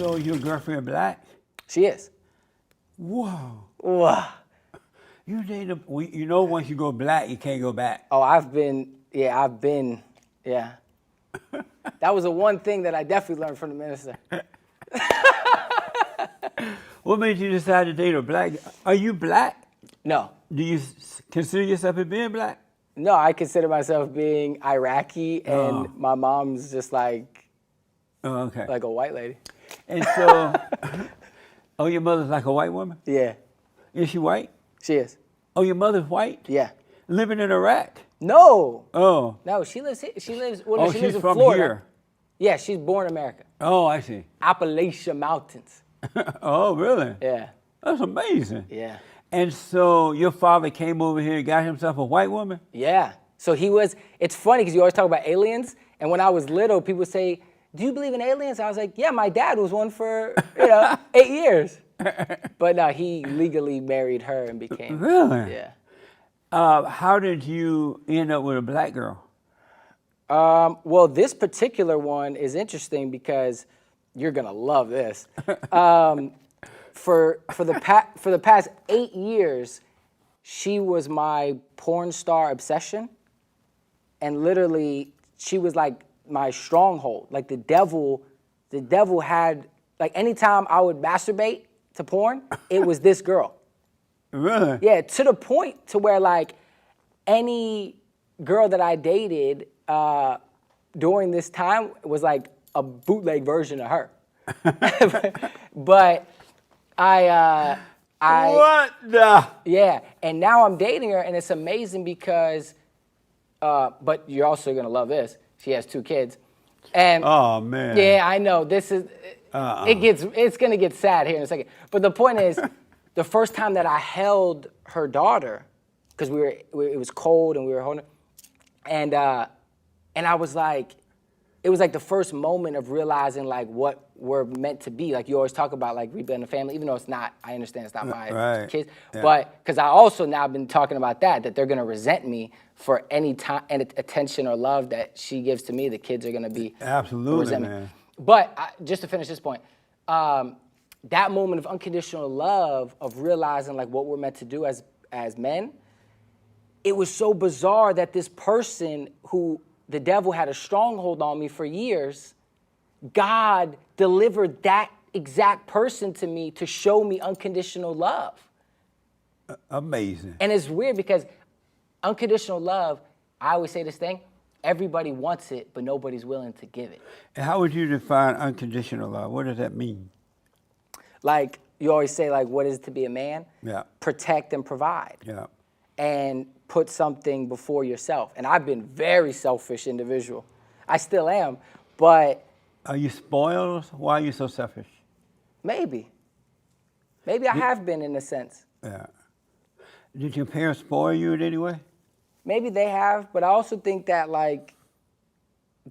so your girlfriend black? She is. Whoa. Whoa. You date a, you know once you go black, you can't go back. Oh, I've been. That was the one thing that I definitely learned from the minister. What made you decide to date a black? Are you black? No. Do you consider yourself as being black? No, I consider myself being Iraqi, and my mom's just like, like a white lady. And so, oh, your mother's like a white woman? Yeah. Is she white? She is. Oh, your mother's white? Yeah. Living in Iraq? No. Oh. No, she lives in She's Florida. from here. Yeah, she's born in America. Oh, I see. Appalachian Mountains. Oh, really? Yeah. That's amazing. Yeah. And so your father came over here and got himself a white woman? Yeah. So it's funny because you always talk about aliens. And when I was little, people say, do you believe in aliens? I was like, yeah, my dad was one for, 8 years. But no, he legally married her and became. Really? Yeah. How did you end up with a black girl? Well, this particular one is interesting because you're gonna love this. For the past 8 years, she was my porn star obsession, and literally she was like my stronghold. Like the devil had, like, anytime I would masturbate to porn, it was this girl. Really? Yeah, to the point to where, like, any girl that I dated during this time was like a bootleg version of her. But I what the? Yeah, and now I'm dating her, and it's amazing because, but you're also gonna love this. She has 2 kids, and oh man, yeah, I know this is. It's gonna get sad here in a second. But the point is, the first time that I held her daughter, because it was cold and we were holding her, and I was like, it was like the first moment of realizing like what we're meant to be. Like you always talk about like rebuilding a family, even though it's not, I understand it's not my kids. Yeah. But because I also now been talking about that they're gonna resent me for any time and attention or love that she gives to me. The kids are gonna be absolutely, man. But just to finish this point, that moment of unconditional love, of realizing like what we're meant to do as men, it was so bizarre that this person who the devil had a stronghold on me for years, God delivered that exact person to me to show me unconditional love. Amazing. And it's weird because unconditional love, I always say this thing, everybody wants it, but nobody's willing to give it. And how would you define unconditional love? What does that mean? Like, you always say, like, what is it to be a man? Yeah. Protect and provide. Yeah. And put something before yourself. And I've been very selfish individual. I still am, but... Are you spoiled? Why are you so selfish? Maybe. Maybe I have been in a sense. Yeah. Did your parents spoil you in any way? Maybe they have, but I also think that, like,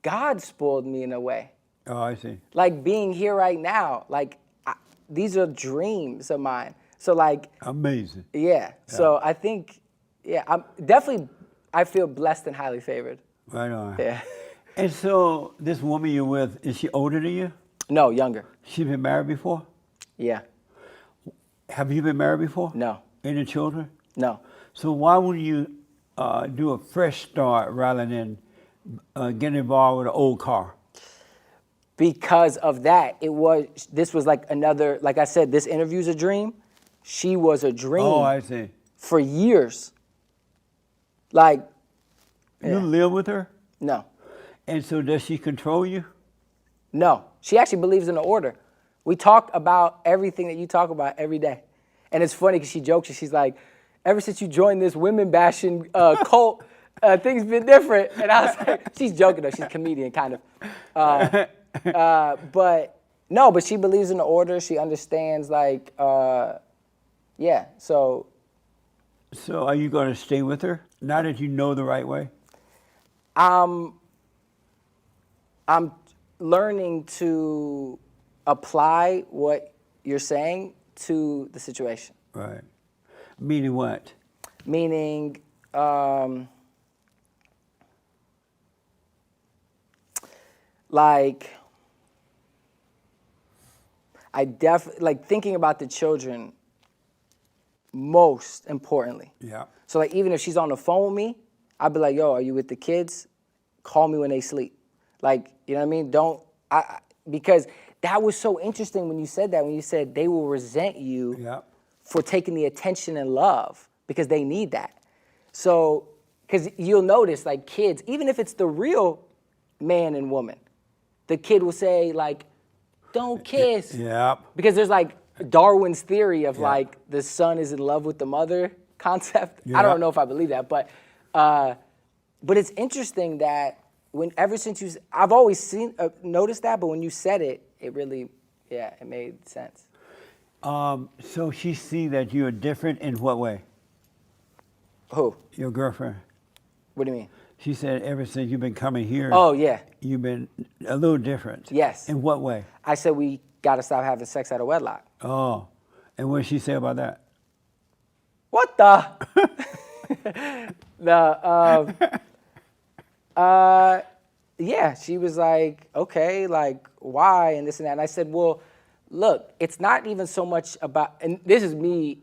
God spoiled me in a way. Oh, I see. Like being here right now, like, these are dreams of mine. So, like... Amazing. Yeah. So I think, I'm definitely, I feel blessed and highly favored. Right on. Yeah. And so this woman you're with, is she older than you? No, younger. She been married before? Yeah. Have you been married before? No. Any children? No. So why would you do a fresh start rather than get involved with an old car? Because of that, this was like another, like I said, this interview's a dream. She was a dream. Oh, I see. For years. Like. You live with her? No. And so does she control you? No. She actually believes in the order. We talk about everything that you talk about every day. And it's funny because she jokes, she's like, ever since you joined this women bashing cult, things been different. And I was like, she's joking though, she's a comedian kind of. But no, but she believes in the order. She understands like, yeah, so. So are you going to stay with her now that you know the right way? I'm learning to apply what you're saying to the situation. Right. Meaning what? Meaning, like, I definitely, like, thinking about the children most importantly. Yeah. So, like, even if she's on the phone with me, I'd be like, yo, are you with the kids? Call me when they sleep. Like, you know what I mean? Because that was so interesting when you said that, when you said they will resent you Yeah. for taking the attention and love because they need that. So, because you'll notice, like, kids, even if it's the real man and woman, the kid will say, like, don't kiss. Yeah. Because there's, like, Darwin's theory of, Yeah. like, the son is in love with the mother concept. I Yeah. don't know if I believe that, but it's interesting that ever since I've always noticed that, but when you said it, it really, it made sense. So she see that you are different in what way? Who? Your girlfriend. What do you mean? She said ever since you've been coming here, Oh, yeah. you've been a little different. Yes. In what way? I said we got to stop having sex out of wedlock. Oh. And what did she say about that? What the? Yeah, she was like, okay, like, why, and this and that. And I said, well, look, it's not even so much about, and this is me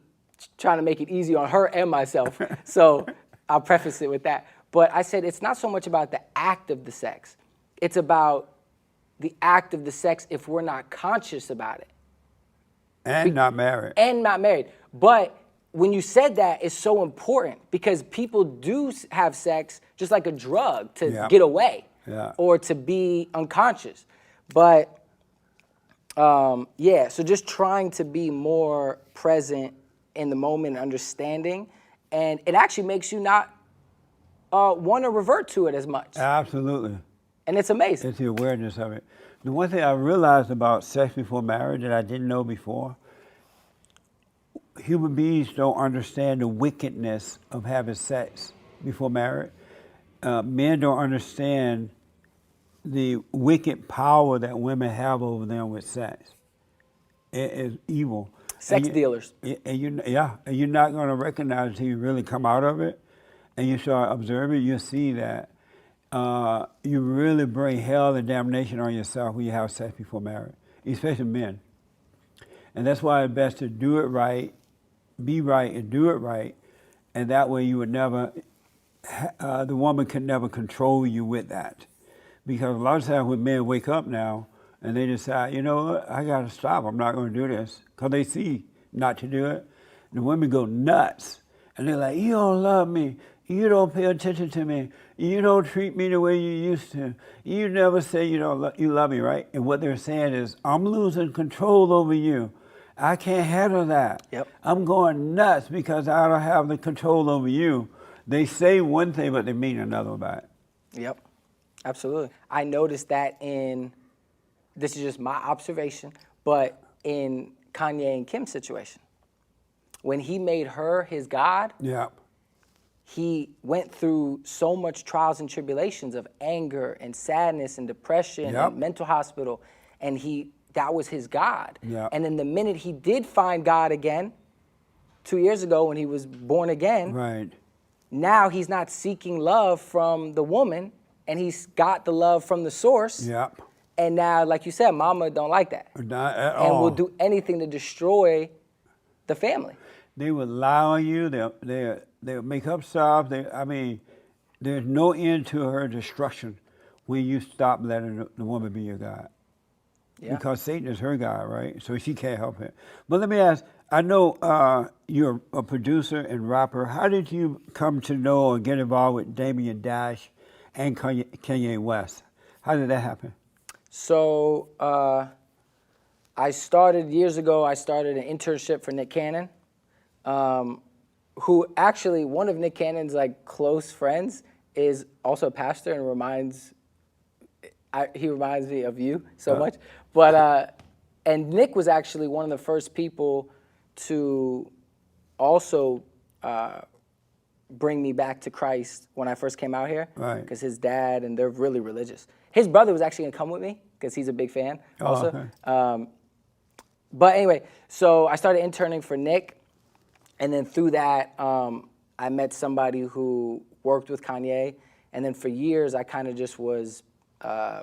trying to make it easy on her and myself, so I'll preface it with that. But I said, it's not so much about the act of the sex. It's about the act of the sex if we're not conscious about it. And not married. And not married. But when you said that, it's so important because people do have sex just like a drug to get away or to be unconscious. But so just trying to be more present in the moment and understanding, and it actually makes you not want to revert to it as much. Absolutely. And it's amazing. It's the awareness of it. The one thing I realized about sex before marriage that I didn't know before, human beings don't understand the wickedness of having sex before marriage. Men don't understand the wicked power that women have over them with sex. It is evil. Sex dealers. And you're not going to recognize it until you really come out of it and you start observing. You'll see that you really bring hell and damnation on yourself when you have sex before marriage, especially men. And that's why it's best to do it right, be right, and do it right. And that way you would never, the woman can never control you with that. Because a lot of times when men wake up now and they decide, you know what, I got to stop, I'm not going to do this, because they see not to do it, the women go nuts. And they're like, you don't love me. You don't pay attention to me. You don't treat me the way you used to. You never say you love me, right? And what they're saying is, I'm losing control over you. I can't handle that. Yep. I'm going nuts because I don't have the control over you. They say one thing, but they mean another about it. Yep, absolutely. I noticed that this is just my observation, but in Kanye and Kim's situation, when he made her his God, he went through so much trials and tribulations of anger and sadness and depression and mental hospital, and that was his God. And then the minute he did find God again, 2 years ago when he was born again, now he's not seeking love from the woman, and he's got the love from the source. And now, like you said, mama don't like that. Not at all. And will do anything to destroy the family. They will lie on you. They'll make up stuff. There's no end to her destruction when you stop letting the woman be your God. Because Satan is her God, right? So she can't help it. But let me ask, I know you're a producer and rapper. How did you come to know or get involved with Damian Dash and Kanye West? How did that happen? So years ago, I started an internship for Nick Cannon, who actually, one of Nick Cannon's like close friends is also a pastor and he reminds me of you so much. But and Nick was actually one of the first people to also bring me back to Christ when I first came out here. Because his dad, and they're really religious. His brother was actually going to come with me because he's a big fan also. But anyway, so I started interning for Nick. And then through that, I met somebody who worked with Kanye. And then for years, I kind of just was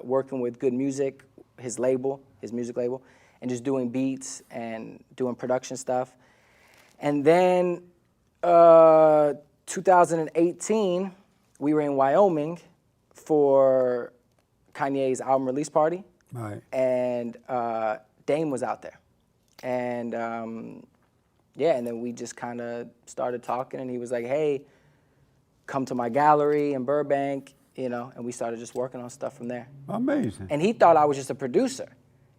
working with Good Music, his music label. and just doing beats and doing production stuff. And then 2018, we were in Wyoming for Kanye's album release party. Right. And Dame was out there. And yeah, and then we just kind of started talking, and he was like, hey, come to my gallery in Burbank, you know, and we started just working on stuff from there. Amazing. And he thought I was just a producer.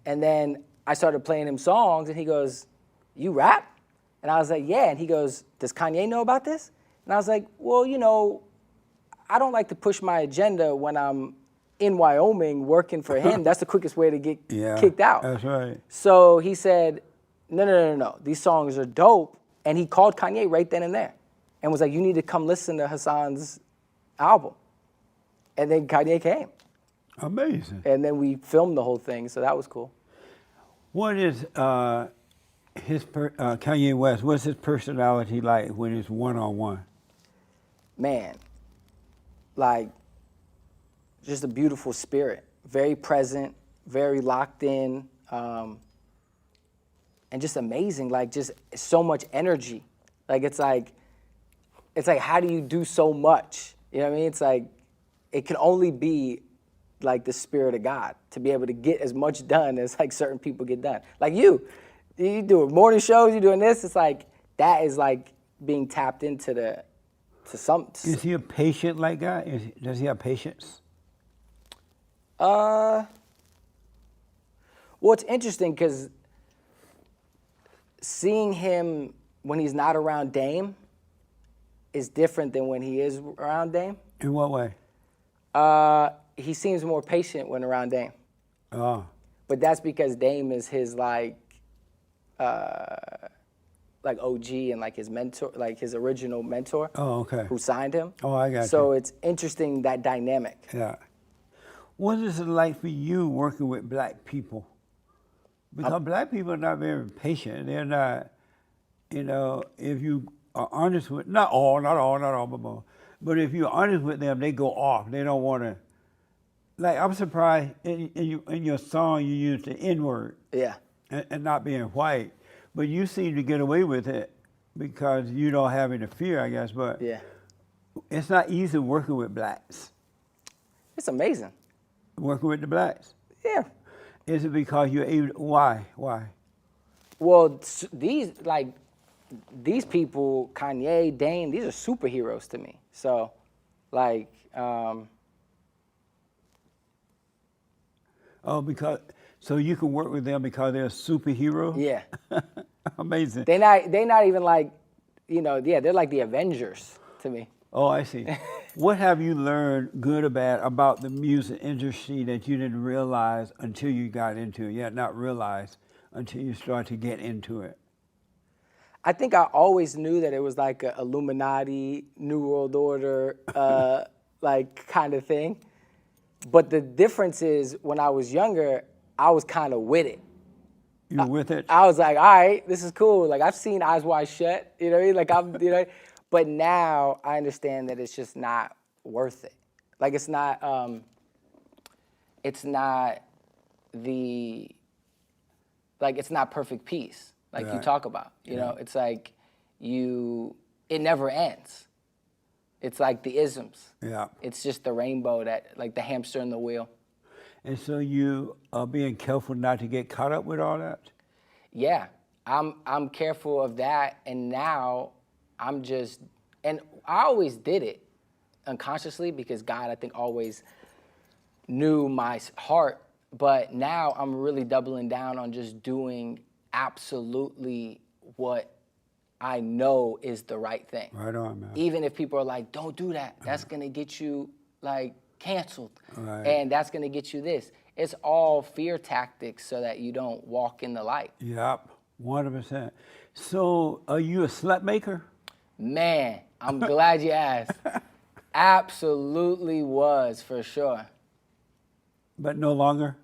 And then I started playing him songs, and he goes, you rap? And I was like, yeah. And he goes, does Kanye know about this? And I was like, well, you know, I don't like to push my agenda when I'm in Wyoming working for him. That's the quickest way to get kicked out. That's right. So he said, no. These songs are dope. And he called Kanye right then and there and was like, you need to come listen to Hassan's album. And then Kanye came. Amazing. And then we filmed the whole thing, so that was cool. What is Kanye West, what's his personality like when it's one-on-one? Man, like, just a beautiful spirit. Very present, very locked in, and just amazing. Like, just so much energy. Like, it's like, how do you do so much? You know what I mean? It's like, it can only be like the spirit of God to be able to get as much done as like certain people get done. Like you do morning shows, you doing this. It's like, that is like being tapped into some. Is he a patient like guy? Does he have patience? Well, it's interesting because seeing him when he's not around Dame is different than when he is around Dame. In what way? He seems more patient when around Dame. Oh. But that's because Dame is his like OG and like his mentor, like his original mentor. Oh, okay. Who signed him. Oh, I got you. So it's interesting, that dynamic. Yeah. What is it like for you working with black people? Because black people are not very patient. They're not, you know, if you are honest with, not all, but if you're honest with them, they go off. They don't want to. Like, I'm surprised in your song you used the N-word. Yeah. And not being white. But you seem to get away with it because you don't have any fear, I guess. But yeah, it's not easy working with blacks. It's amazing. Working with the blacks. Yeah. Is it because you're able? Why? Well, these people, Kanye, Dame, these are superheroes to me. So, like. Oh, so you can work with them because they're a superhero? Yeah. Amazing. They're not even like, you know, yeah, they're like the Avengers to me. Oh, I see. What have you learned, good or bad, about the music industry that you didn't realize until you got into it? Yeah, not realize until you start to get into it. I think I always knew that it was like a Illuminati, New World Order, like kind of thing. But the difference is, when I was younger, I was kind of with it. You were with it? I was like, all right, this is cool. Like, I've seen Eyes Wide Shut, you know what I mean? Like, you know, but now I understand that it's just not worth it. Like, it's not perfect peace, like you talk about, you know? It's like it never ends. It's like the isms. Yeah. It's just the rainbow, like the hamster in the wheel. And so you are being careful not to get caught up with all that? Yeah, I'm careful of that, and now and I always did it unconsciously because God, I think, always knew my heart, but now I'm really doubling down on just doing absolutely what I know is the right thing. Right on, man. Even if people are like, don't do that. That's going to get you, like, canceled. Right. And that's going to get you this. It's all fear tactics so that you don't walk in the light. Yep, 100%. So are you a slut maker? Man, I'm glad you asked. Absolutely was, for sure. But no longer?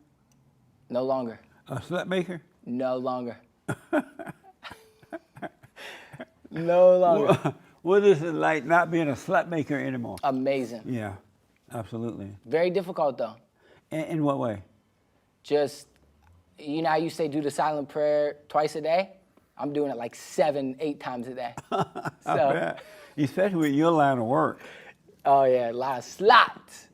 No longer. A slut maker? No longer. No longer. What is it like not being a slut maker anymore? Amazing. Yeah, absolutely. Very difficult, though. In what way? Just, you know how you say do the silent prayer twice a day? I'm doing it like 7, 8 times a day. I bet. Especially with your line of work. Oh yeah, a lot of slots.